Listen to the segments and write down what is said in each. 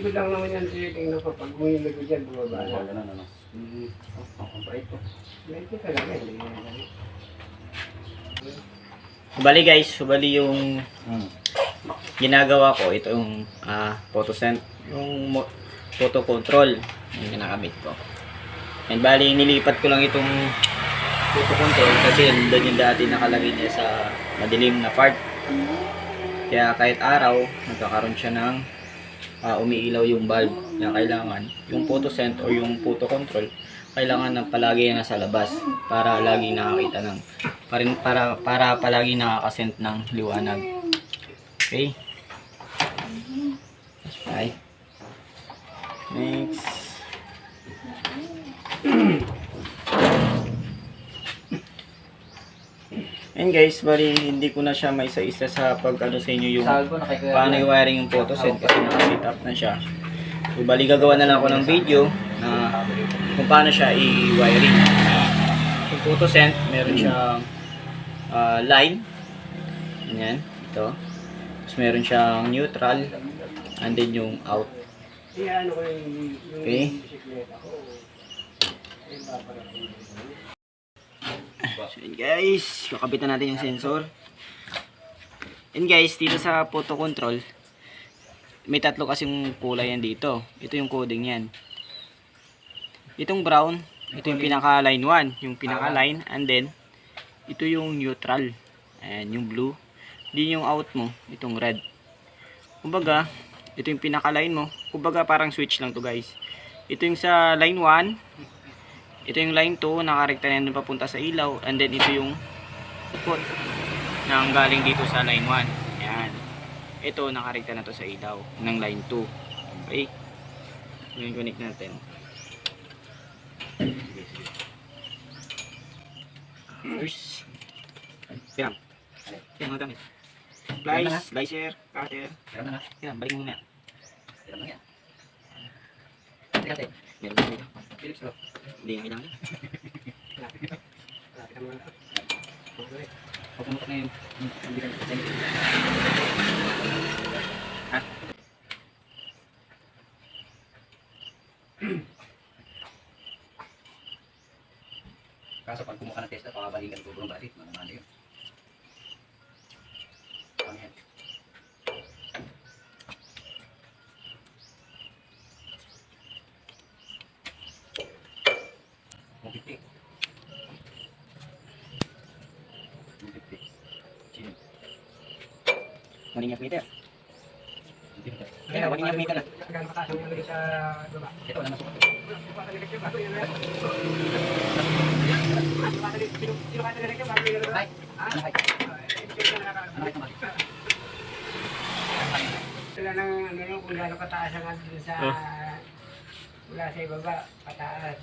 likod lang naman yan. Tingnan ko. Pag may likod yan, bumaba na. Ganun, ano? Ang pait ko. Medyo talaga, hindi yan. Bali guys, bali yung ginagawa ko, ito yung photosend, yung photo control yung ginagamit ko. And bali, nilipat ko lang itong photo control kasi doon yung dati nakalagay niya sa madilim na part. Kaya kahit araw, nagkakaroon siya ng umiilaw yung bulb. Kaya kailangan yung photosend o yung photo control, kailangan na palagi nasa labas para lagi nakakita ng para palagi nakakasend ng liwanag. Okay? Bye. Next. And guys, bali hindi ko na siya maisa-isa sa pag-ano sa inyo yung paano i-wiring yung photosend kasi naka-set up na siya. So bali gagawa na lang ako ng video na kung paano siya i-wiring. Yung photosend, meron siyang line. Ganyan, ito. Tapos meron siyang neutral and then yung out. Okay. So yun guys, kakabitan natin yung sensor. And guys, dito sa photo control, may tatlo kasing kulay yan dito. Ito yung coding yan. Itong brown, ito yung pinaka line 1, yung pinaka line, and then ito yung neutral. Ayan, yung blue. Din yung out mo, itong red. Kumbaga, ito yung pinaka line mo. Kumbaga parang switch lang to guys. Ito yung sa line 1. Ito yung line 2, nakarekta na yun papunta sa ilaw. And then ito yung ikot na galing dito sa line 1. Ayan. Ito, nakarekta na to sa ilaw ng line 2. Okay. Ngayon connect natin. First. Yan. Yan mga gamit. Splice, slicer, cutter. Yan, balik mo muna. Meron na dito. Hindi nga kailangan. Pagkamutok na yun. Ha? Kaso pag kumuha ka ng testa, pakabalikan ko ng balik. Ano yun? Pangyan. Mupiti. Sino? Waning meter. Kaya waning meter na. Hanggang mataas yung nalagay sa baba. Ito na masuk. Sino ka talaga yung bago yun? Sino ka talaga yung bago yun? Ay. Ha? Sila ng ano yung kung gano'ng kataas ang andun sa mula sa ibaba, pataas.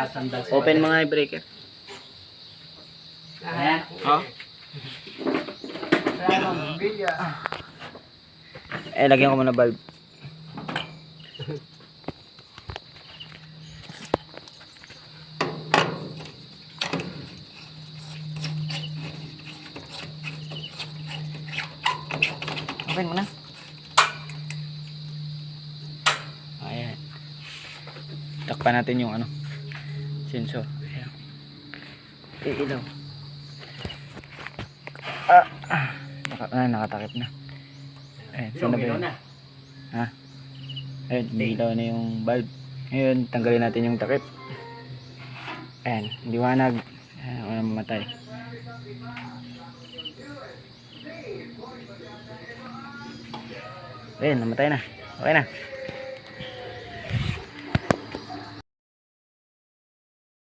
Sandal. Open mga breaker. Ayan. Ha? Sa bumbilya. Lagyan ko muna bulb. Open mo na. Ayan. Takpan natin yung ano, sensor. Ayan. Ilaw. Nakatakip na. Ayan, saan na ba yun? Ha? Ayan, umilaw na yung bulb. Ngayon, tanggalin natin yung takip. Ayan, liwanag. Ayan, wala mamatay. Ayan, namatay na. Okay na.